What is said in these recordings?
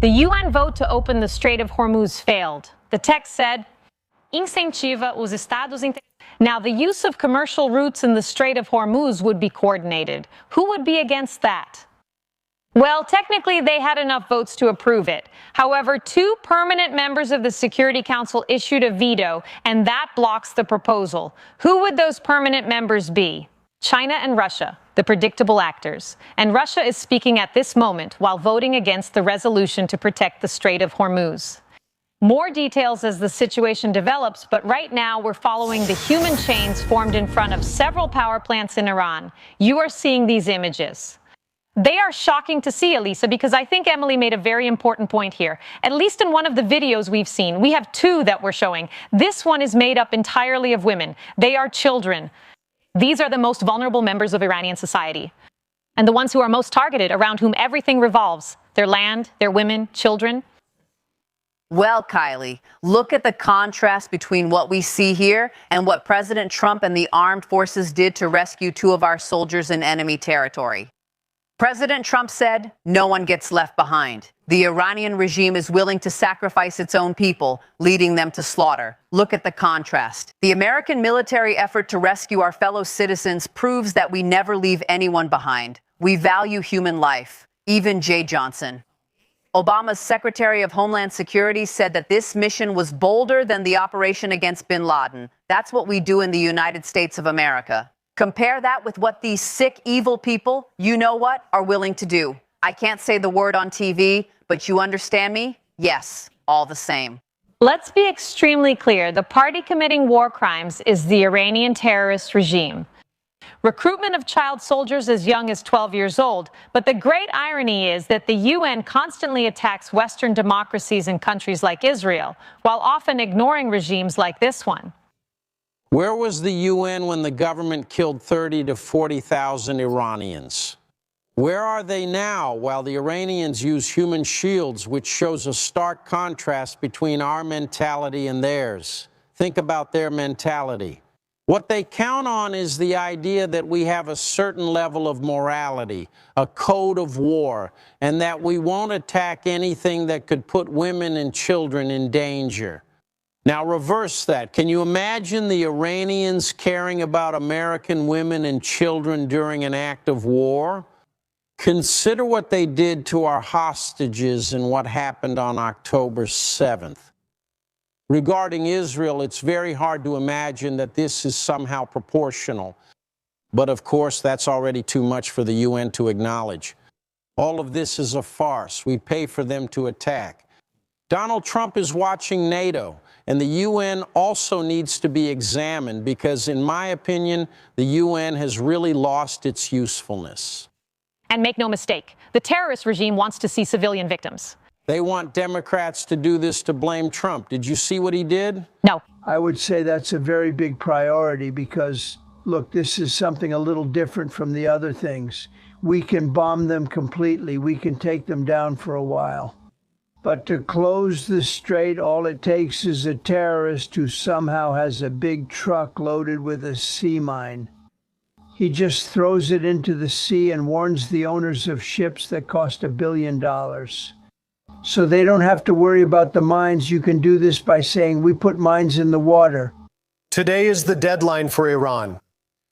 The UN vote to open the Strait of Hormuz failed. The text said, incentiva os Estados. Now, the use of commercial routes in the Strait of Hormuz would be coordinated. Who would be against that? Well, technically, they had enough votes to approve it. However, 2 permanent members of the Security Council issued a veto, and that blocks the proposal. Who would those permanent members be? China and Russia, the predictable actors. And Russia is speaking at this moment while voting against the resolution to protect the Strait of Hormuz. More details as the situation develops, but right now we're following the human chains formed in front of several power plants in Iran. You are seeing these images. They are shocking to see, Elisa, because I think Emily made a very important point here. At least in one of the videos we've seen, we have 2 that we're showing. This one is made up entirely of women. They are children. These are the most vulnerable members of Iranian society, and the ones who are most targeted, around whom everything revolves: their land, their women, children. Well, Kylie, look at the contrast between what we see here and what President Trump and the armed forces did to rescue 2 of our soldiers in enemy territory. President Trump said, no one gets left behind. The Iranian regime is willing to sacrifice its own people, leading them to slaughter. Look at the contrast. The American military effort to rescue our fellow citizens proves that we never leave anyone behind. We value human life, even Jay Johnson. Obama's Secretary of Homeland Security said that this mission was bolder than the operation against bin Laden. That's what we do in the United States of America. Compare that with what these sick, evil people, you know what, are willing to do. I can't say the word on TV, but you understand me? Yes, all the same. Let's be extremely clear. The party committing war crimes is the Iranian terrorist regime. Recruitment of child soldiers as young as 12 years old. But the great irony is that the UN constantly attacks Western democracies and countries like Israel, while often ignoring regimes like this one. Where was the UN when the government killed 30 to 40,000 Iranians? Where are they now while the Iranians use human shields, which shows a stark contrast between our mentality and theirs? Think about their mentality. What they count on is the idea that we have a certain level of morality, a code of war, and that we won't attack anything that could put women and children in danger. Now reverse that. Can you imagine the Iranians caring about American women and children during an act of war? Consider what they did to our hostages and what happened on October 7th. Regarding Israel, it's very hard to imagine that this is somehow proportional. But of course, that's already too much for the UN to acknowledge. All of this is a farce. We pay for them to attack. Donald Trump is watching NATO, and the UN also needs to be examined because, in my opinion, the UN has really lost its usefulness. And make no mistake, the terrorist regime wants to see civilian victims. They want Democrats to do this to blame Trump. Did you see what he did? No. I would say that's a very big priority because, look, this is something a little different from the other things. We can bomb them completely. We can take them down for a while. But to close the strait, all it takes is a terrorist who somehow has a big truck loaded with a sea mine. He just throws it into the sea and warns the owners of ships that cost $1 billion. So they don't have to worry about the mines. You can do this by saying, we put mines in the water. Today is the deadline for Iran.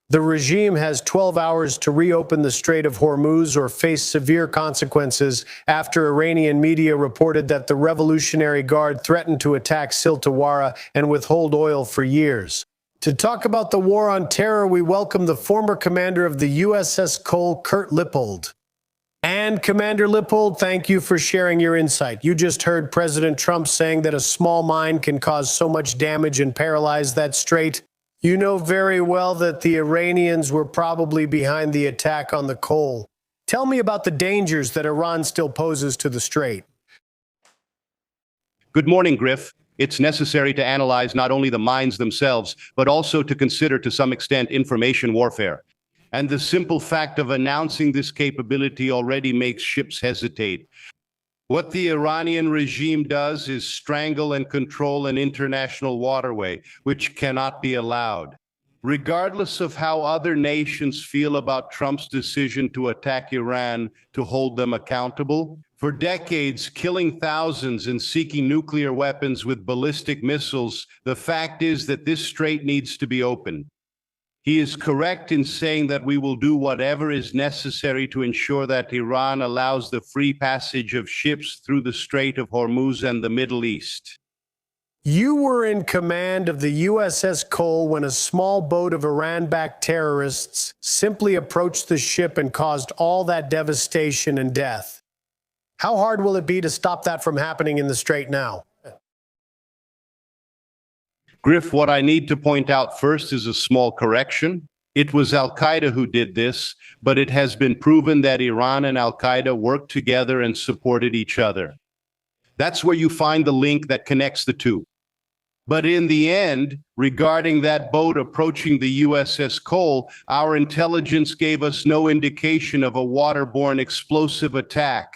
The regime has 12 hours to reopen the Strait of Hormuz or face severe consequences after Iranian media reported that the Revolutionary Guard threatened to attack Siltawara and withhold oil for years. To talk about the war on terror, we welcome the former commander of the USS Cole, Kurt Lippold. And Commander Lippold, thank you for sharing your insight. You just heard President Trump saying that a small mine can cause so much damage and paralyze that strait. You know very well that the Iranians were probably behind the attack on the Cole. Tell me about the dangers that Iran still poses to the strait. Good morning, Griff. It's necessary to analyze not only the mines themselves, but also to consider to some extent information warfare. And the simple fact of announcing this capability already makes ships hesitate. What the Iranian regime does is strangle and control an international waterway, which cannot be allowed. Regardless of how other nations feel about Trump's decision to attack Iran to hold them accountable, For decades, killing thousands and seeking nuclear weapons with ballistic missiles, the fact is that this strait needs to be opened. He is correct in saying that we will do whatever is necessary to ensure that Iran allows the free passage of ships through the Strait of Hormuz and the Middle East. You were in command of the USS Cole when a small boat of Iran-backed terrorists simply approached the ship and caused all that devastation and death. How hard will it be to stop that from happening in the Strait now? Griff, what I need to point out first is a small correction. It was Al-Qaeda who did this, but it has been proven that Iran and Al-Qaeda worked together and supported each other. That's where you find the link that connects the two. But in the end, regarding that boat approaching the USS Cole, our intelligence gave us no indication of a waterborne explosive attack.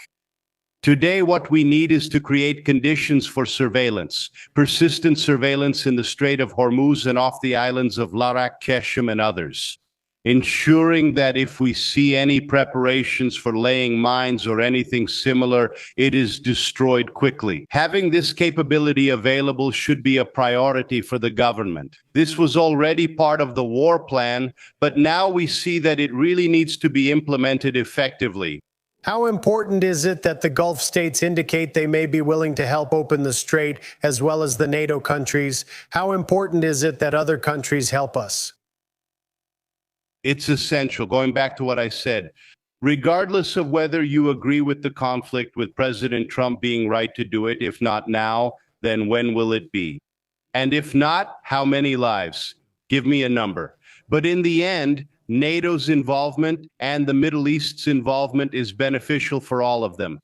Today, what we need is to create conditions for surveillance, persistent surveillance in the Strait of Hormuz and off the islands of Larak, Keshem, and others, ensuring that if we see any preparations for laying mines or anything similar, it is destroyed quickly. Having this capability available should be a priority for the government. This was already part of the war plan, but now we see that it really needs to be implemented effectively. How important is it that the Gulf states indicate they may be willing to help open the strait, as well as the NATO countries? How important is it that other countries help us? It's essential, going back to what I said. Regardless of whether you agree with the conflict with President Trump being right to do it, if not now, then when will it be? And if not, how many lives? Give me a number. But in the end, NATO's involvement and the Middle East's involvement is beneficial for all of them.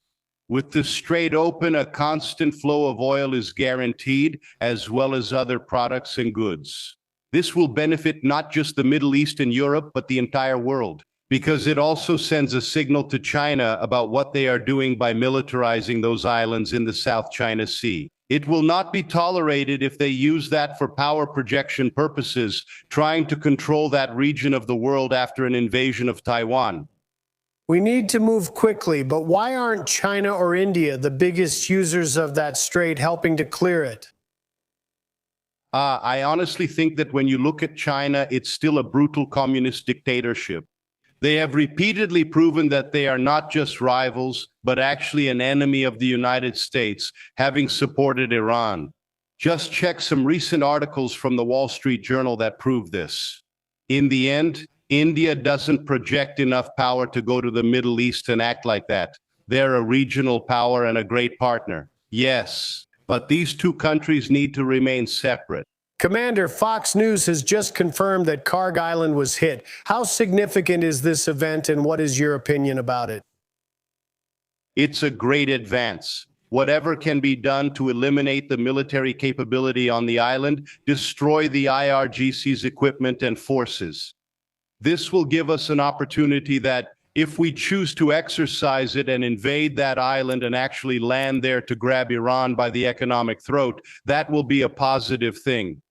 With the strait open, a constant flow of oil is guaranteed, as well as other products and goods. This will benefit not just the Middle East and Europe, but the entire world, because it also sends a signal to China about what they are doing by militarizing those islands in the South China Sea. It will not be tolerated if they use that for power projection purposes, trying to control that region of the world after an invasion of Taiwan. We need to move quickly, but why aren't China or India, the biggest users of that strait, helping to clear it? I honestly think that when you look at China, it's still a brutal communist dictatorship. They have repeatedly proven that they are not just rivals, but actually an enemy of the United States, having supported Iran. Just check some recent articles from the Wall Street Journal that prove this. In the end, India doesn't project enough power to go to the Middle East and act like that. They're a regional power and a great partner. Yes, but these two countries need to remain separate. Commander, Fox News has just confirmed that Karg Island was hit. How significant is this event, and what is your opinion about it? It's a great advance. Whatever can be done to eliminate the military capability on the island, destroy the IRGC's equipment and forces. This will give us an opportunity that, if we choose to exercise it and invade that island and actually land there to grab Iran by the economic throat, that will be a positive thing.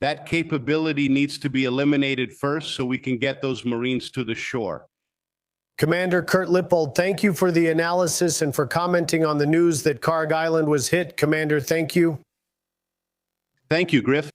That capability needs to be eliminated first so we can get those Marines to the shore. Commander Kurt Lippold, thank you for the analysis and for commenting on the news that Karg Island was hit. Commander, thank you. Thank you, Griff.